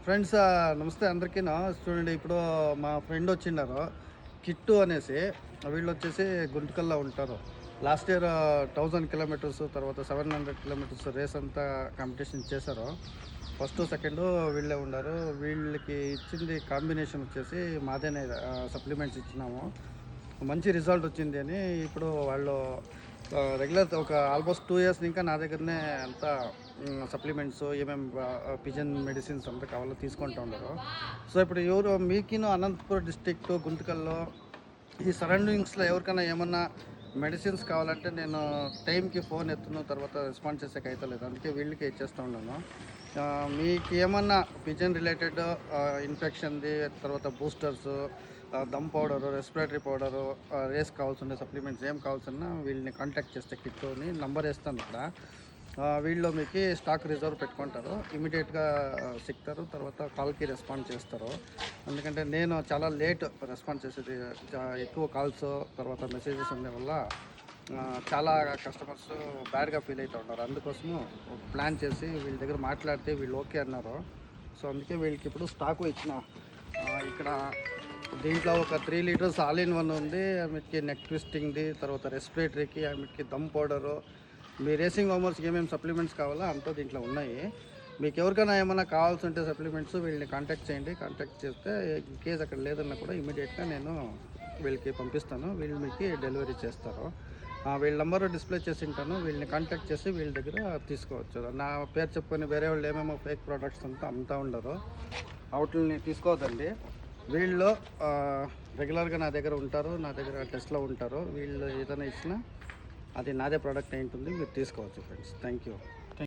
Friends నమస్తే అందరికీ. చూడండి, ఇప్పుడు మా ఫ్రెండ్ వచ్చిన్నారు కిట్టు అనేసి. వీళ్ళు వచ్చేసి గుంటకల్లో ఉంటారు. లాస్ట్ ఇయర్ 1000 కిలోమీటర్స్, తర్వాత 700 కిలోమీటర్స్ రేస్ అంతా కాంపిటీషన్ చేశారు. ఫస్ట్ సెకండ్ వీళ్ళే ఉన్నారు. వీళ్ళకి ఇచ్చింది కాంబినేషన్ వచ్చేసి మాదేనే సప్లిమెంట్స్ ఇచ్చినాము. మంచి రిజల్ట్ వచ్చింది అని ఇప్పుడు వాళ్ళు రెగ్యులర్ ఒక ఆల్మోస్ట్ 2 ఇయర్స్ ఇంకా నా దగ్గరనే అంతా సప్లిమెంట్స్ ఏమేమి పిజన్ మెడిసిన్స్ అంతా కావాలో తీసుకుంటూ ఉన్నారు. సో ఇప్పుడు ఎవరు మీకిను అనంతపురం డిస్టిక్ గుంతకల్లో ఈ సరౌండింగ్స్లో ఎవరికైనా ఏమన్నా మెడిసిన్స్ కావాలంటే నేను టైంకి ఫోన్ ఎత్తును, తర్వాత రెస్పాండ్ చేసేకి అయితే లేదు. అందుకే వీళ్ళకి ఇచ్చేస్తూ ఉన్నాను. మీకు ఏమన్నా పిజన్ రిలేటెడ్ ఇన్ఫెక్షన్ది, తర్వాత బూస్టర్స్, దమ్ పౌడరు, రెస్పిరేటరీ పౌడరు, రేస్ కావాల్సిన సప్లిమెంట్స్ ఏం కావాల్సిన వీళ్ళని కాంటాక్ట్ చేస్తే కిట్టుని నంబర్ వేస్తాను ఇక్కడ. వీళ్ళు మీకు స్టాక్ రిజర్వ్ పెట్టుకుంటారు, ఇమీడియట్గా సిక్తారు, తర్వాత కాల్కి రెస్పాండ్ చేస్తారు. ఎందుకంటే నేను చాలా లేట్ రెస్పాండ్ చేసేది, ఎక్కువ కాల్స్ తర్వాత మెసేజెస్ ఉండే వల్ల చాలా కస్టమర్స్ బ్యాడ్గా ఫీల్ అవుతూ ఉన్నారు. అందుకోసము ప్లాన్ చేసి వీళ్ళ దగ్గర మాట్లాడితే వీళ్ళు ఓకే అన్నారు. సో అందుకే వీళ్ళకి ఇప్పుడు స్టాకు ఇచ్చిన. ఇక్కడ దీంట్లో ఒక 3 లీటర్స్ ఆల్ ఇన్ వన్ ఉంది. ఆమెకి నెక్ ట్విస్టింగ్ది, తర్వాత రెస్పిరేటరీకి, ఆమెకి దమ్ పౌడరు, మీ రేసింగ్ హోమర్స్కి ఏమేమి సప్లిమెంట్స్ కావాలో అంతా దీంట్లో ఉన్నాయి. మీకు ఎవరికైనా ఏమైనా కావాల్సి ఉంటే సప్లిమెంట్స్ వీళ్ళని కాంటాక్ట్ చేయండి. కాంటాక్ట్ చేస్తే ఇన్ కేస్ అక్కడ లేదన్నా కూడా ఇమీడియట్గా నేను వీళ్ళకి పంపిస్తాను, వీళ్ళు మీకు డెలివరీ చేస్తారు. వీళ్ళ నెంబర్ డిస్ప్లే చేసి ఉంటాను, వీళ్ళని కాంటాక్ట్ చేసి వీళ్ళ దగ్గర తీసుకోవచ్చు. నా పేరు చెప్పుకొని వేరే వాళ్ళు ఏమేమో ఫేక్ ప్రోడక్ట్స్ అంతా ఉండరు, వాటిని తీసుకోవద్దండి. వీళ్ళు రెగ్యులర్గా నా దగ్గర ఉంటారు, నా దగ్గర టెస్ట్లో ఉంటారు. వీళ్ళు ఏదైనా ఇచ్చినా అది నాదే ప్రోడక్ట్ అయి ఉంటుంది, మీరు తీసుకోవచ్చు ఫ్రెండ్స్. Thank you.